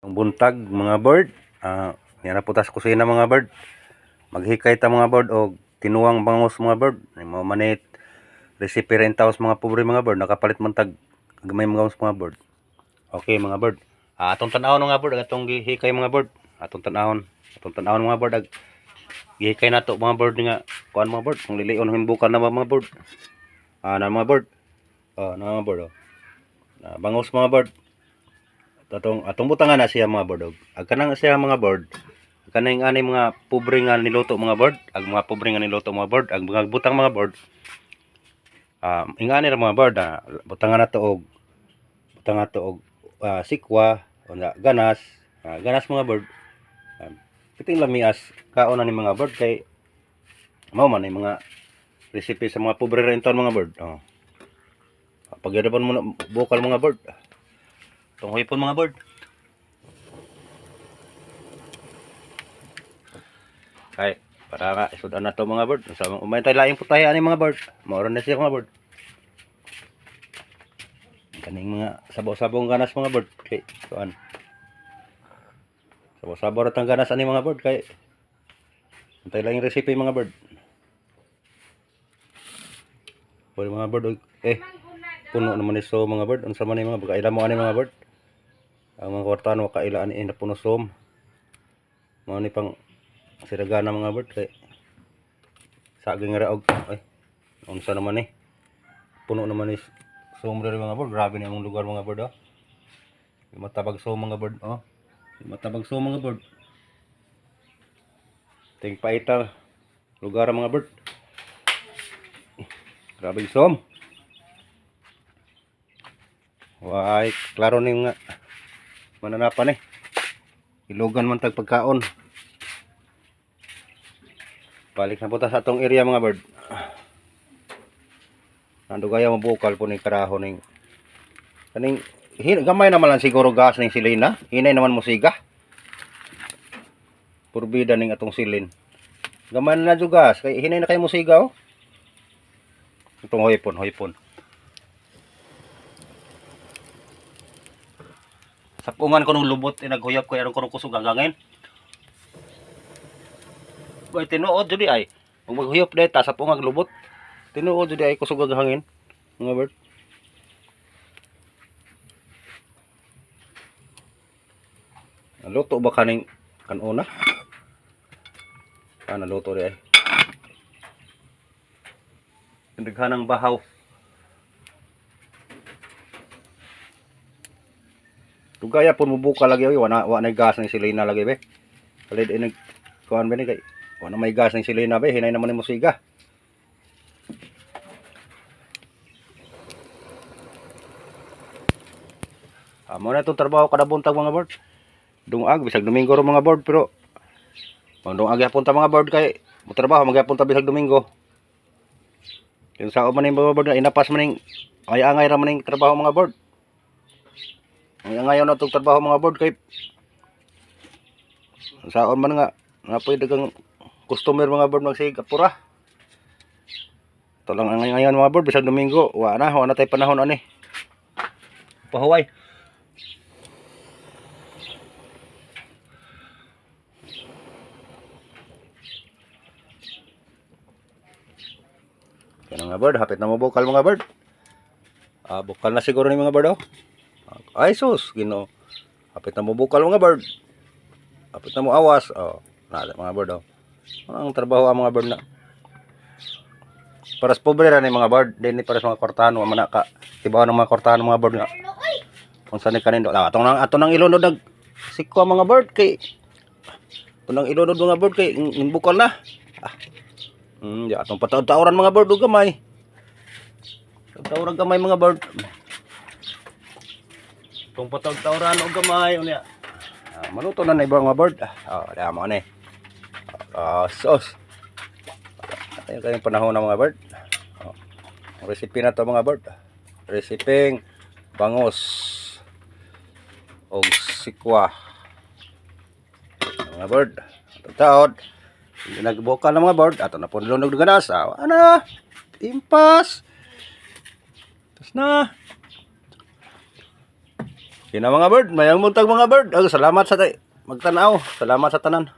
buntag mga bird. Yan na putas kusina mga bird. Maghikay ta mga bird og tinuwang bangus mga bird. Mo manit recipe rin taos mga pobre mga bird. Nakapalit man tag gamay mga bangus mga bird. Okay mga bird. Atong tan-awon mga bird atong gihikay mga bird. Atong tan-awon mga bird ag gihikay nato mga bird nga kuan mga bird. Kung lilion himbukan na mga bird. Na mga bird. Na mga bird. Bangus mga bird. Atong butangan na siya mga bird. Ag kanang siya mga bird. Kanang ani mga pobre nga niluto mga bird. Ag mga pobre nga niluto mga bird. Ag mga butang mga bird. Ingani ra mga bird. Butangan na to og sikwa o ganas. Ganas mga bird. Kiting lamias kaon na ni mga bird kay mao man ni mga recipe sa mga pobre rin mga bird. Pagyadapan mo na bukal mga bird. Tunghoy po mga bird. Kay para nga isudan na to mga bird. Sa umay tay laing putay ani mga bird. Mao na siya mga bird. Kaning mga sabaw-sabaw ganas mga bird kay kuan. Sabaw-sabaw ra tang ganas ani mga bird kay antay laing recipe mga bird. Pwede mga bird puno naman ni so mga bird. Unsa man ni mga pagkaila mo ani mga bird. Ang mga kwartaan wa kailaan na puno som. Mao ni pang siragana mga bird kay saging ra og unsa naman ni puno naman ni som diri mga bird. Grabe ni among lugar mga bird matabag som mga bird matabag som mga bird. Ting paita lugar mga bird. Grabe som. Why klaro ni nga mananapan ilugan man tag pagkaon. Balik na punta sa atong area mga bird. Nando gaya mabukal po ning karahon ning kaning gamay naman lang siguro gas ning silina. Hinay naman mo siga. Purbida ning atong silin. Gamay na jud gas kay hinay na kay mo siga Itong hoypon. Sapungan ko nung lubot naghuyap ko aron ko kusog hangangin. Boy tinuod jud ay. Kung maghuyap deta sa pungag lubot. Tinuod jud ay kusog hangin. Mga bird. Luto ba kaning kanuna? Naluto di ay. Daghanang bahaw. Tugaya pun mubuka lagi wa na gas ng silina lagi be. Kalid inig kuan ba ni kay wa na may gas ng silina be hinay naman ni musiga. Amo na itong trabaho kada buntag mga bird. Dungag bisag Domingo ro mga bird pero dungag gyapon ta mga bird kay mo trabaho magyapon ta bisag Domingo. Yung sao man ning mga bird inapas man ning angay ra man ning trabaho mga bird. Ngayon na itong trabaho mga bird kay saan man nga napoy dagang customer mga bird magsiga pura. Ito lang ngayon mga bird bisag Domingo wa na tay panahon ani pahuway. Yan mga bird hapit na mo bukal mga bird. Bukal na siguro ni mga bird Ay sus, Ginoo. Hapit na mo bukal mga bird. Hapit na mo awas. Na mga bird Ang trabaho ang mga bird na. Paras pobre ra ni mga bird, dinhi paras mga kortahan wa man ka. Tibaw ng mga kortahan mga bird nga. Unsa ni kanindo? Ato nang ilunod nag sikwa mga bird kay. Tunang ilunod mga bird kay bukal na. Ya atong pataw-tawran mga bird ug gamay. Tawran gamay mga bird. Kung patag-tawran o gamay unya. Maluto na ibang mga bird. Damo ni. Sos. Ayun kayong panahon ng mga bird. Recipe na to mga bird. Resiping bangus o sikwa. Mga bird. Taod. Nagbuka ng mga bird. Ato na po nilunod ng ganas. Impas. Tapos na. Kina mga bird, mayang muntag mga bird. Salamat sa magtanaw. Salamat sa tanan.